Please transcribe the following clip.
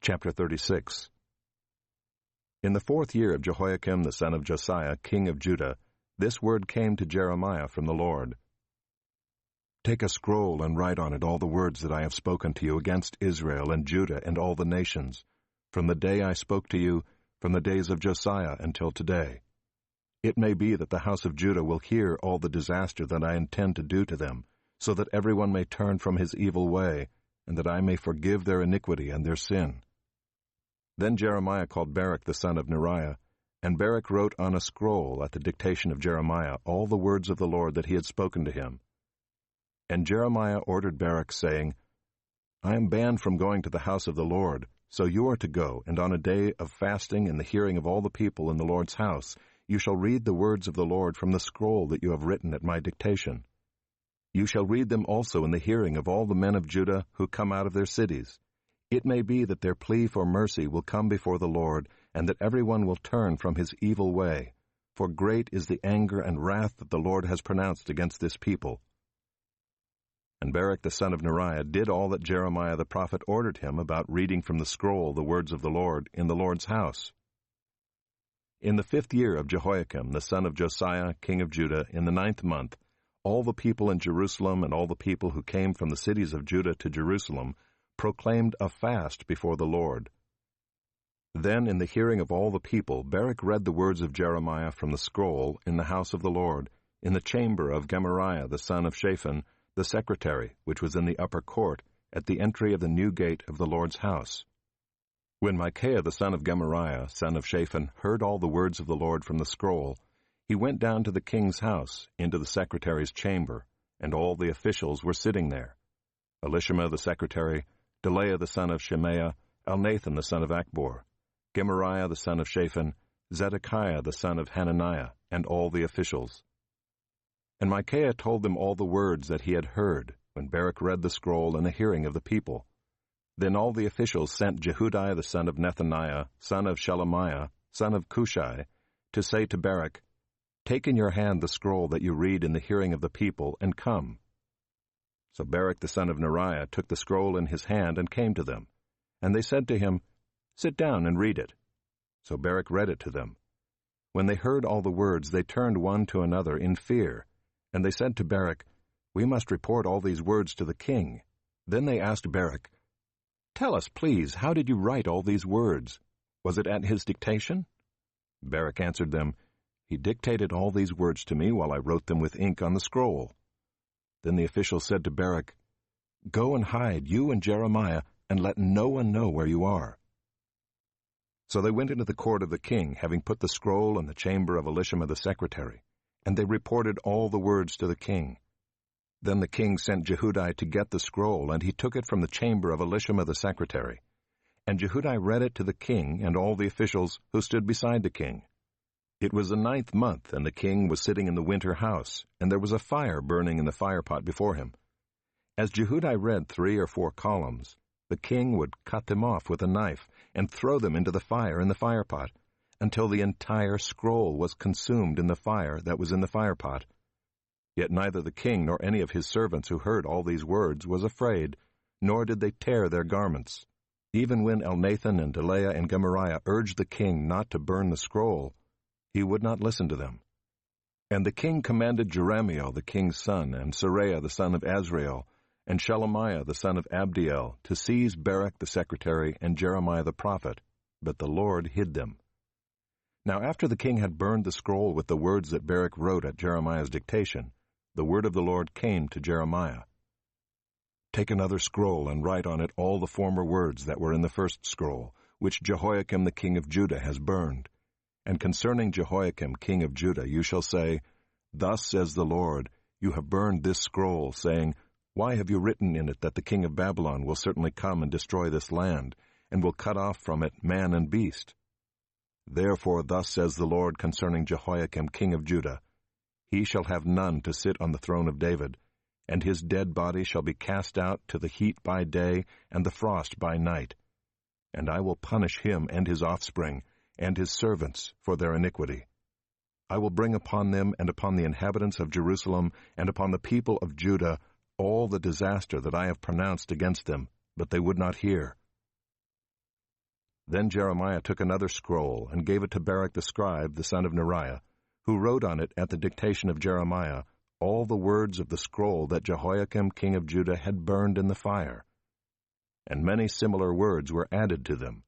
Chapter 36. In the 4th year of Jehoiakim the son of Josiah, king of Judah, this word came to Jeremiah from the Lord. Take a scroll and write on it all the words that I have spoken to you against Israel and Judah and all the nations, from the day I spoke to you, from the days of Josiah until today. It may be that the house of Judah will hear all the disaster that I intend to do to them, so that everyone may turn from his evil way, and that I may forgive their iniquity and their sin. Then Jeremiah called Baruch the son of Neriah, and Baruch wrote on a scroll at the dictation of Jeremiah all the words of the Lord that he had spoken to him. And Jeremiah ordered Baruch, saying, I am banned from going to the house of the Lord, so you are to go, and on a day of fasting in the hearing of all the people in the Lord's house, you shall read the words of the Lord from the scroll that you have written at my dictation. You shall read them also in the hearing of all the men of Judah who come out of their cities. It may be that their plea for mercy will come before the Lord, and that everyone will turn from his evil way. For great is the anger and wrath that the Lord has pronounced against this people. And Baruch the son of Neriah did all that Jeremiah the prophet ordered him about reading from the scroll the words of the Lord in the Lord's house. In the 5th year of Jehoiakim the son of Josiah, king of Judah, in the 9th month, all the people in Jerusalem and all the people who came from the cities of Judah to Jerusalem proclaimed a fast before the Lord. Then in the hearing of all the people, Baruch read the words of Jeremiah from the scroll in the house of the Lord, in the chamber of Gemariah the son of Shaphan, the secretary, which was in the upper court, at the entry of the new gate of the Lord's house. When Micaiah the son of Gemariah, son of Shaphan, heard all the words of the Lord from the scroll, he went down to the king's house, into the secretary's chamber, and all the officials were sitting there. Elishama the secretary, Delaiah the son of Shemaiah, Elnathan the son of Achbor, Gemariah the son of Shaphan, Zedekiah the son of Hananiah, and all the officials. And Micaiah told them all the words that he had heard, when Baruch read the scroll in the hearing of the people. Then all the officials sent Jehudi the son of Nethaniah, son of Shelemiah, son of Cushai, to say to Baruch, Take in your hand the scroll that you read in the hearing of the people, and come. So Baruch the son of Neriah took the scroll in his hand and came to them. And they said to him, Sit down and read it. So Baruch read it to them. When they heard all the words, they turned one to another in fear. And they said to Baruch, We must report all these words to the king. Then they asked Baruch, Tell us, please, how did you write all these words? Was it at his dictation? Baruch answered them, He dictated all these words to me while I wrote them with ink on the scroll. Then the official said to Baruch, Go and hide, you and Jeremiah, and let no one know where you are. So they went into the court of the king, having put the scroll in the chamber of Elishama the secretary, and they reported all the words to the king. Then the king sent Jehudi to get the scroll, and he took it from the chamber of Elishama the secretary. And Jehudi read it to the king and all the officials who stood beside the king. It was the 9th month, and the king was sitting in the winter house, and there was a fire burning in the firepot before him. As Jehudi read 3 or 4 columns, the king would cut them off with a knife and throw them into the fire in the firepot, until the entire scroll was consumed in the fire that was in the firepot. Yet neither the king nor any of his servants who heard all these words was afraid, nor did they tear their garments. Even when Elnathan and Delaiah and Gemariah urged the king not to burn the scroll, he would not listen to them. And the king commanded Jerahmeel the king's son, and Seraiah the son of Azrael, and Shelemiah the son of Abdiel, to seize Baruch the secretary and Jeremiah the prophet, but the Lord hid them. Now after the king had burned the scroll with the words that Baruch wrote at Jeremiah's dictation, the word of the Lord came to Jeremiah. Take another scroll and write on it all the former words that were in the first scroll, which Jehoiakim the king of Judah has burned. And concerning Jehoiakim king of Judah you shall say, Thus says the Lord, You have burned this scroll, saying, Why have you written in it that the king of Babylon will certainly come and destroy this land, and will cut off from it man and beast? Therefore thus says the Lord concerning Jehoiakim king of Judah, He shall have none to sit on the throne of David, and his dead body shall be cast out to the heat by day and the frost by night. And I will punish him and his offspring, and his servants for their iniquity. I will bring upon them and upon the inhabitants of Jerusalem and upon the people of Judah all the disaster that I have pronounced against them, but they would not hear. Then Jeremiah took another scroll and gave it to Baruch the scribe, the son of Neriah, who wrote on it at the dictation of Jeremiah all the words of the scroll that Jehoiakim king of Judah had burned in the fire. And many similar words were added to them.